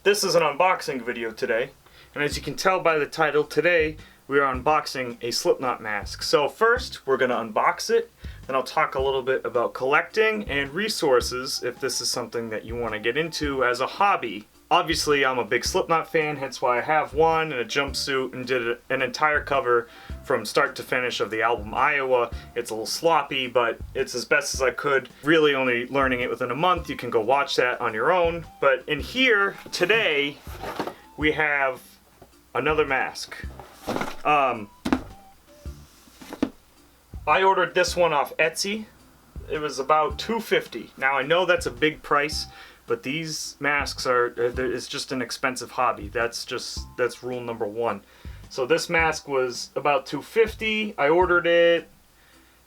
This is an unboxing video today, and as you can tell by the title, today we are unboxing a Slipknot mask. So first, we're going to unbox it, then I'll talk a little bit about collecting and resources if this is something that you want to get into as a hobby. Obviously, I'm a big Slipknot fan, hence why I have one and a jumpsuit and did an entire cover from start to finish of the album Iowa. It's a little sloppy, but it's as best as I could. Really only learning it within a month. You can go watch that on your own. But in here, today, we have another mask. I ordered this one off Etsy. It was about $2.50. Now I know that's a big price, but these masks it's just an expensive hobby. That's rule number one. So this mask was about $2.50. I ordered it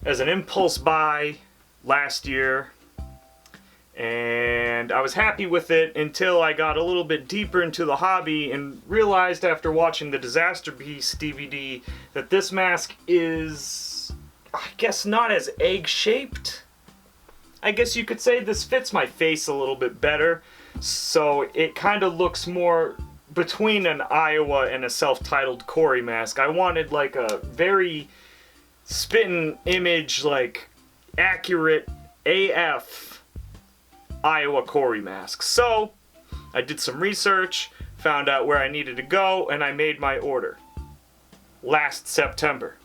as an impulse buy last year, and I was happy with it until I got a little bit deeper into the hobby and realized after watching the Disaster Beast DVD that this mask is, I guess, not as egg-shaped. I guess you could say this fits my face a little bit better, so it kind of looks more between an Iowa and a self-titled Corey mask. I wanted like a very spitting image, like accurate AF Iowa Corey mask. So I did some research, found out where I needed to go, and I made my order last September.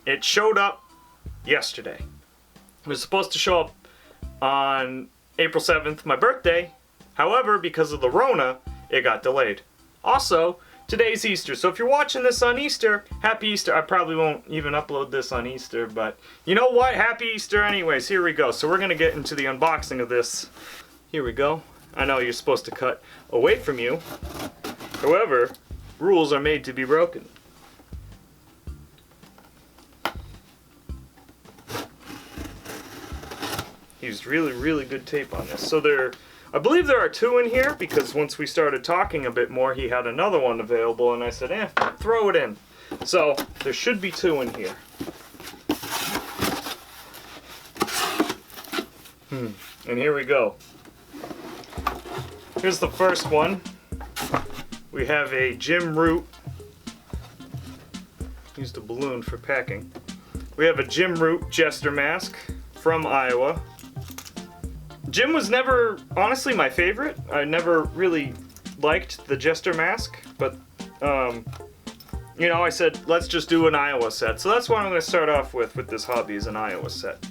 It showed up yesterday. It was supposed to show up on April 7th, my birthday. However, because of the Rona, it got delayed. Also, today's Easter, so if you're watching this on Easter, Happy Easter. I probably won't even upload this on Easter, but you know what? Happy Easter anyways. Here we go. So we're going to get into the unboxing of this. Here we go. I know you're supposed to cut away from you. However, rules are made to be broken. Used really good tape on this. So I believe there are two in here, because once we started talking a bit more, he had another one available, and I said, throw it in. So there should be two in here. And here we go. Here's the first one. We have a Jim Root. Used a balloon for packing. We have a Jim Root Jester mask from Iowa. Jim was never, honestly, my favorite. I never really liked the Jester mask, but, you know, I said, let's just do an Iowa set. So that's what I'm going to start off with this hobby, is an Iowa set.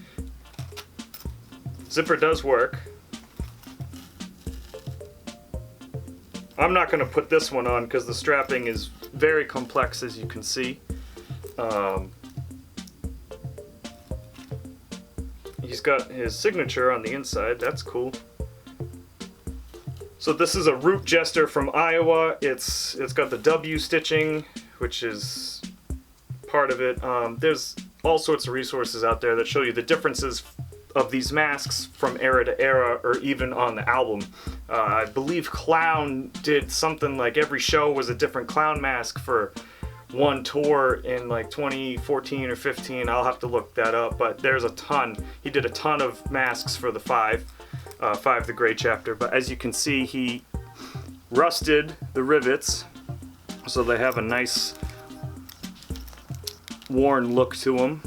Zipper does work. I'm not going to put this one on because the strapping is very complex, as you can see. He's got his signature on the inside. That's cool. So this is a Root Jester from Iowa. It's got the W stitching, which is part of it. There's all sorts of resources out there that show you the differences of these masks from era to era, or even on the album. I believe Clown did something like every show was a different Clown mask for one tour in like 2014 or 15. I'll have to look that up, but there's a ton. He did a ton of masks for the Five the Gray chapter, but as you can see, he rusted the rivets so they have a nice worn look to them,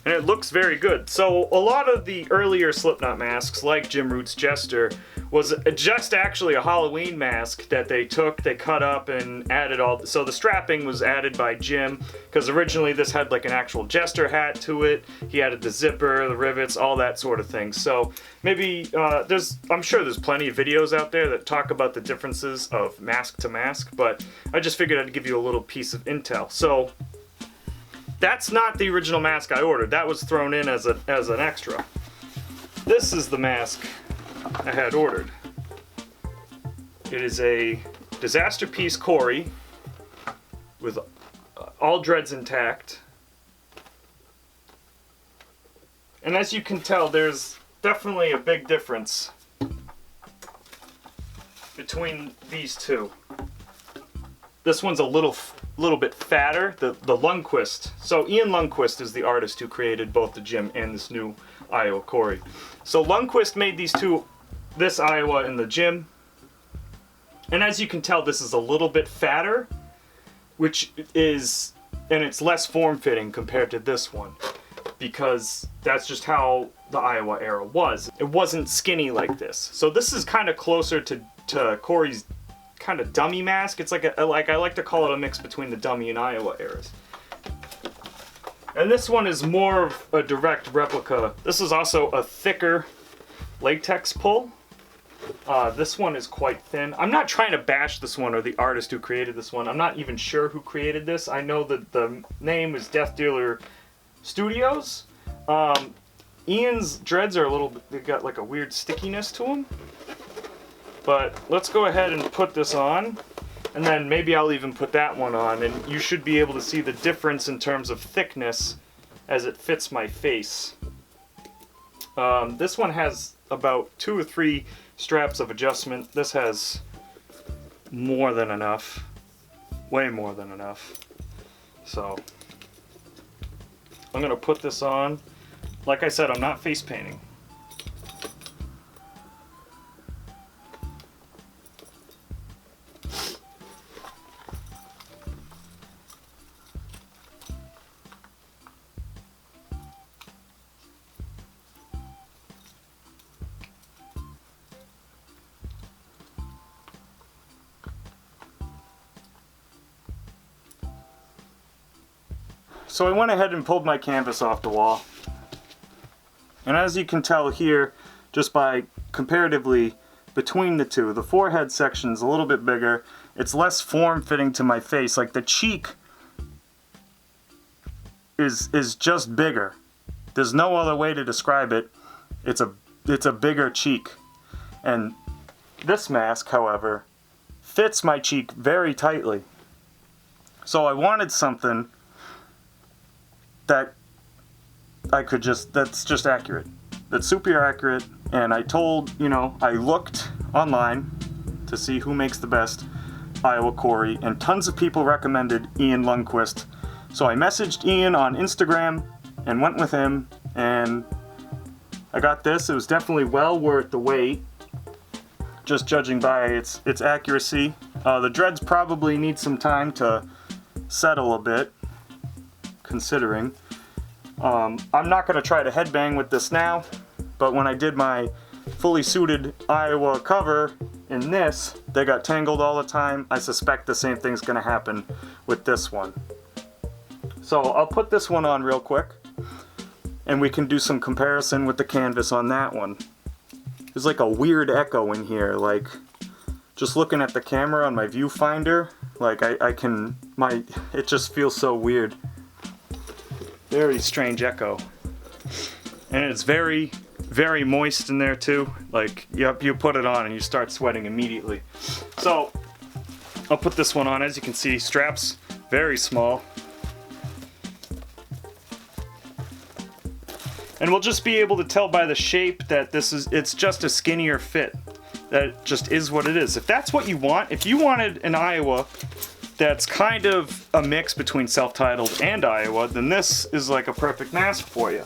and it looks very good. So a lot of the earlier Slipknot masks, like Jim Root's Jester, was just actually a Halloween mask that they cut up and added all. So the strapping was added by Jim, because originally this had like an actual Jester hat to it. He added the zipper, the rivets, all that sort of thing. So maybe I'm sure there's plenty of videos out there that talk about the differences of mask to mask, but I just figured I'd give you a little piece of intel. So that's not the original mask I ordered. That was thrown in as an extra. This is the mask I had ordered. It is a Disaster Beast Corey with all dreads intact. And as you can tell, there's definitely a big difference between these two. This one's a little bit fatter, the Lundquist. So Ian Lundquist is the artist who created both the Jim and this new Iowa Corey. So Lundquist made these two, this Iowa and the Jim. And as you can tell, this is a little bit fatter, and it's less form-fitting compared to this one, because that's just how the Iowa era was. It wasn't skinny like this. So this is kind of closer to Corey's kind of dummy mask. It's like I like to call it a mix between the dummy and Iowa eras. And this one is more of a direct replica. This is also a thicker latex pull. This one is quite thin. I'm not trying to bash this one or the artist who created this one. I'm not even sure who created this. I know that the name is Death Dealer Studios. Ian's dreads are they got like a weird stickiness to them. But let's go ahead and put this on. And then maybe I'll even put that one on, and you should be able to see the difference in terms of thickness as it fits my face. This one has about 2 or 3 straps of adjustment. This has more than enough. Way more than enough. So, I'm going to put this on. Like I said, I'm not face painting. So I went ahead and pulled my canvas off the wall. And as you can tell here, just by comparatively between the two, the forehead section is a little bit bigger. It's less form-fitting to my face. Like the cheek is just bigger. There's no other way to describe it. It's a bigger cheek. And this mask, however, fits my cheek very tightly. So I wanted something that that's just accurate. That's super accurate, and I looked online to see who makes the best Iowa Corey, and tons of people recommended Ian Lundquist. So I messaged Ian on Instagram and went with him, and I got this. It was definitely well worth the wait, just judging by its accuracy. The dreads probably need some time to settle a bit, considering. I'm not going to try to headbang with this now, but when I did my fully suited Iowa cover in this, they got tangled all the time. I suspect the same thing's going to happen with this one. So I'll put this one on real quick, and we can do some comparison with the canvas on that one. There's like a weird echo in here, like just looking at the camera on my viewfinder, like it just feels so weird. Very strange echo. And it's very, very moist in there too. Like, you put it on and you start sweating immediately. So, I'll put this one on. As you can see, straps very small. And we'll just be able to tell by the shape that it's just a skinnier fit. That just is what it is. If that's what you want, if you wanted an Iowa that's kind of a mix between self-titled and Iowa, then this is like a perfect mask for you.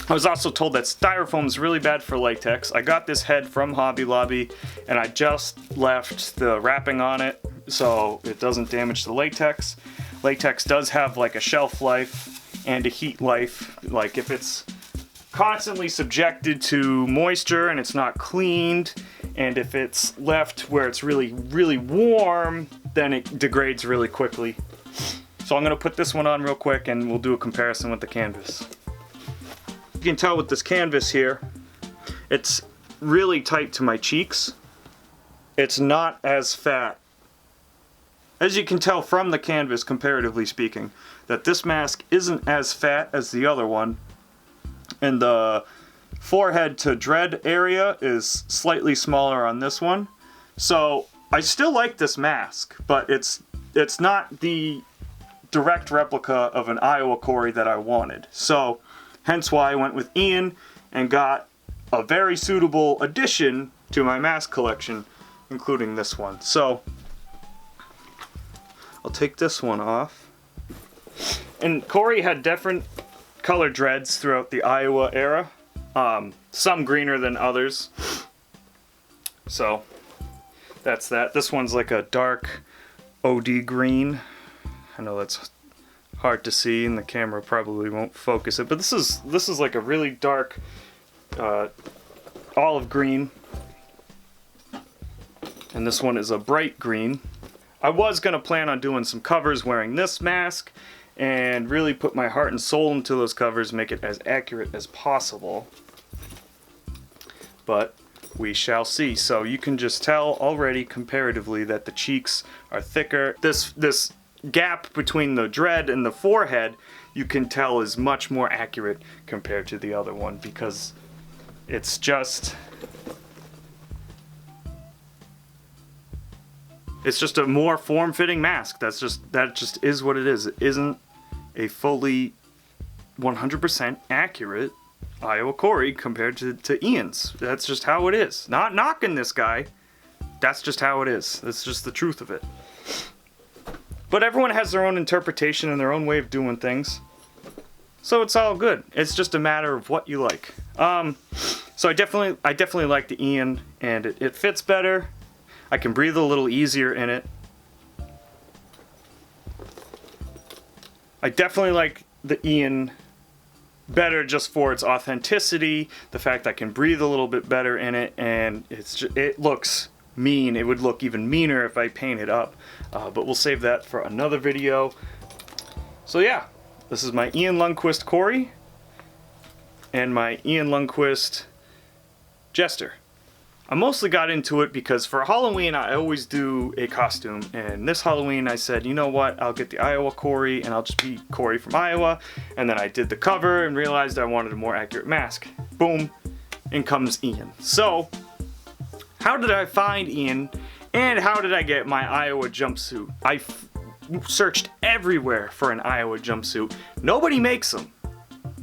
I was also told that styrofoam is really bad for latex. I got this head from Hobby Lobby, and I just left the wrapping on it so it doesn't damage the latex. Latex does have like a shelf life and a heat life. Like if it's constantly subjected to moisture and it's not cleaned, and if it's left where it's really, really warm, then it degrades really quickly. So I'm going to put this one on real quick and we'll do a comparison with the canvas. You can tell with this canvas here, it's really tight to my cheeks. It's not as fat. As you can tell from the canvas, comparatively speaking, that this mask isn't as fat as the other one. And the forehead to dread area is slightly smaller on this one. So I still like this mask, but it's not the direct replica of an Iowa Corey that I wanted. So hence why I went with Ian and got a very suitable addition to my mask collection, including this one. So I'll take this one off. And Corey had different color dreads throughout the Iowa era. Some greener than others. So that's that. This one's like a dark OD green. I know that's hard to see and the camera probably won't focus it, but this is like a really dark olive green. And this one is a bright green. I was gonna plan on doing some covers wearing this mask and really put my heart and soul into those covers, make it as accurate as possible. But we shall see. So you can just tell already comparatively that the cheeks are thicker. This gap between the dread and the forehead, you can tell is much more accurate compared to the other one, because it's just a more form-fitting mask. That just is what it is. It isn't a fully 100% accurate Iowa Cory compared to Ian's. That's just how it is. Not knocking this guy. That's just how it is. That's just the truth of it. But everyone has their own interpretation and their own way of doing things. So it's all good. It's just a matter of what you like. So I definitely like the Ian, and it fits better. I can breathe a little easier in it. I definitely like the Ian better just for its authenticity, the fact I can breathe a little bit better in it, and it looks mean. It would look even meaner if I paint it up, but we'll save that for another video. So yeah, this is my Ian Lundquist Cory and my Ian Lundquist Jester. I mostly got into it because for Halloween I always do a costume, and this Halloween I said, you know what, I'll get the Iowa Cory and I'll just be Cory from Iowa, and then I did the cover and realized I wanted a more accurate mask. Boom, in comes Ian. So, how did I find Ian, and how did I get my Iowa jumpsuit? I searched everywhere for an Iowa jumpsuit. Nobody makes them.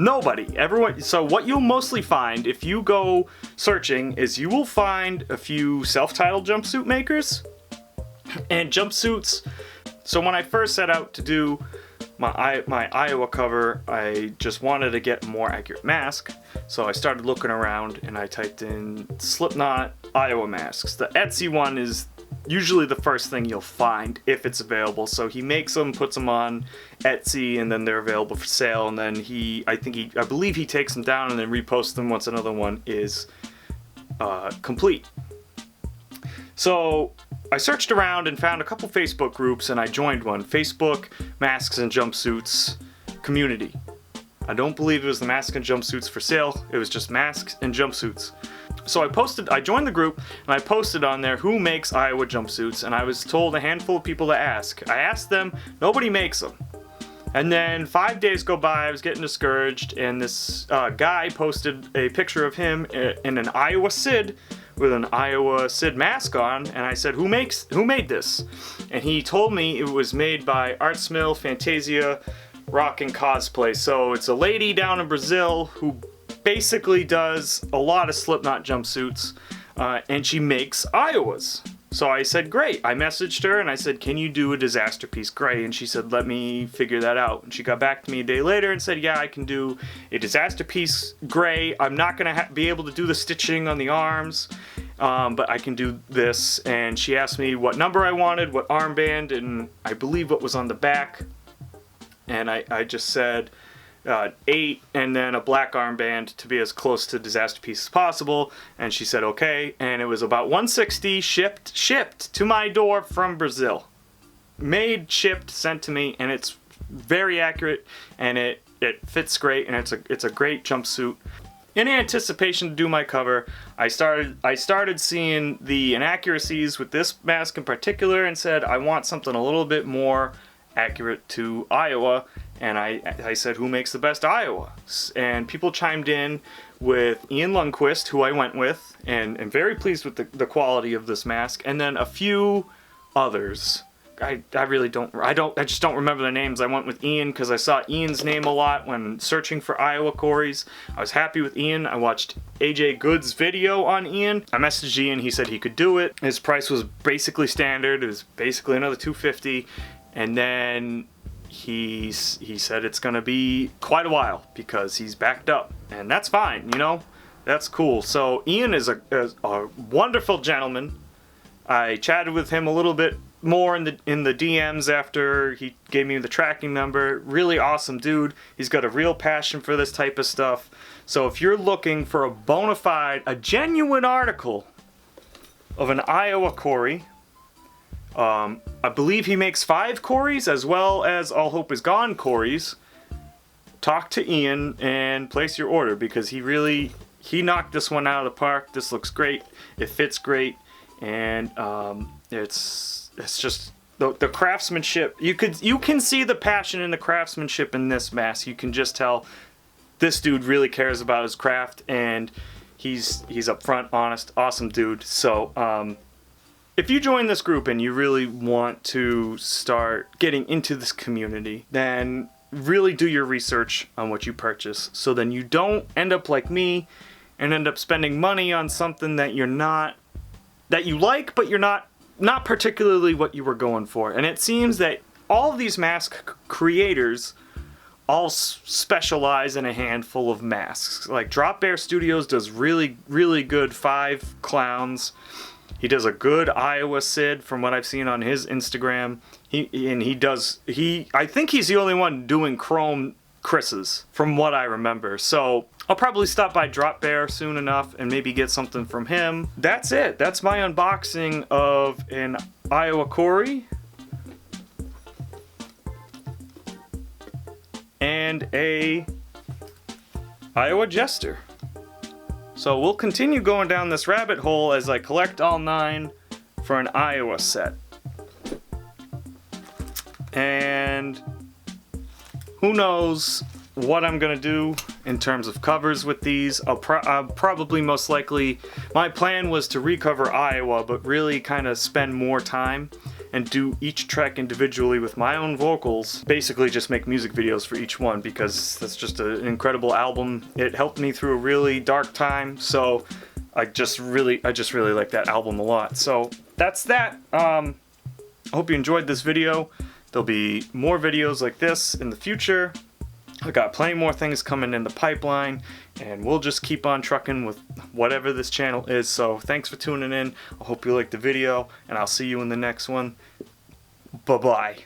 Nobody. Everyone. So what you'll mostly find if you go searching is you will find a few self-titled jumpsuit makers and jumpsuits. So when I first set out to do my Iowa cover, I just wanted to get a more accurate mask. So I started looking around and I typed in Slipknot Iowa masks. The Etsy one is usually the first thing you'll find if it's available. So he makes them, puts them on Etsy, and then they're available for sale. And then I believe he takes them down and then reposts them once another one is complete. So I searched around and found a couple Facebook groups, and I joined one, Facebook Masks and Jumpsuits Community. I don't believe it was the Masks and Jumpsuits for sale. It was just Masks and Jumpsuits. So I joined the group, and I posted on there who makes Iowa jumpsuits, and I was told a handful of people to ask. I asked them, nobody makes them. And then 5 days go by, I was getting discouraged, and this guy posted a picture of him in an Iowa Sid with an Iowa Sid mask on, and I said, who made this? And he told me it was made by Arts Mill Fantasia Rock and Cosplay. So it's a lady down in Brazil who basically does a lot of Slipknot jumpsuits, and she makes Iowas. So I said, great. I messaged her and I said, can you do a Disaster Piece Gray? And she said, let me figure that out. And she got back to me a day later and said, yeah, I can do a Disaster Piece Gray. I'm not going to be able to do the stitching on the arms, but I can do this. And she asked me what number I wanted, what armband, and I believe what was on the back. And I just said 8, and then a black armband to be as close to Disaster Piece as possible. And she said okay, and it was about $160 shipped to my door from Brazil. Made, shipped, sent to me, and it's very accurate, and it fits great, and it's a great jumpsuit. In anticipation to do my cover, I started seeing the inaccuracies with this mask in particular, and said I want something a little bit more accurate to Iowa. And I said, who makes the best Iowa? And people chimed in with Ian Lundquist, who I went with, and I'm very pleased with the quality of this mask. And then a few others. I just don't remember their names. I went with Ian because I saw Ian's name a lot when searching for Iowa Corys. I was happy with Ian. I watched AJ Good's video on Ian. I messaged Ian. He said he could do it. His price was basically standard. It was basically another $250. And then he said it's gonna be quite a while because he's backed up, and that's fine, you know, that's cool. So Ian is a wonderful gentleman. I chatted with him a little bit more in the DMs after he gave me the tracking number. Really awesome dude. He's got a real passion for this type of stuff. So if you're looking for a bona fide, a genuine article of an Iowa Corey, I believe he makes 5 Corys as well as All Hope Is Gone Corys. Talk to Ian and place your order, because he knocked this one out of the park. This looks great. It fits great, and it's just the craftsmanship. You can see the passion and the craftsmanship in this mask. You can just tell this dude really cares about his craft, and he's upfront, honest, awesome dude. So if you join this group and you really want to start getting into this community, then really do your research on what you purchase, so then you don't end up like me and end up spending money on something that you like, but you're not particularly what you were going for. And it seems that all of these mask creators all specialize in a handful of masks. Like Drop Bear Studios does really, really good 5 clowns. He does a good Iowa Sid from what I've seen on his Instagram. I think he's the only one doing chrome Chris's from what I remember. So I'll probably stop by Drop Bear soon enough and maybe get something from him. That's it. That's my unboxing of an Iowa Corey and a Iowa Jester. So we'll continue going down this rabbit hole as I collect all 9 for an Iowa set. And who knows what I'm gonna do in terms of covers with these. I'll probably, most likely, my plan was to recover Iowa, but really kind of spend more time and do each track individually with my own vocals. Basically just make music videos for each one, because that's just an incredible album. It helped me through a really dark time, so I just really like that album a lot. So that's that. I hope you enjoyed this video. There'll be more videos like this in the future. I got plenty more things coming in the pipeline, and we'll just keep on trucking with whatever this channel is. So thanks for tuning in. I hope you liked the video, and I'll see you in the next one. Bye-bye.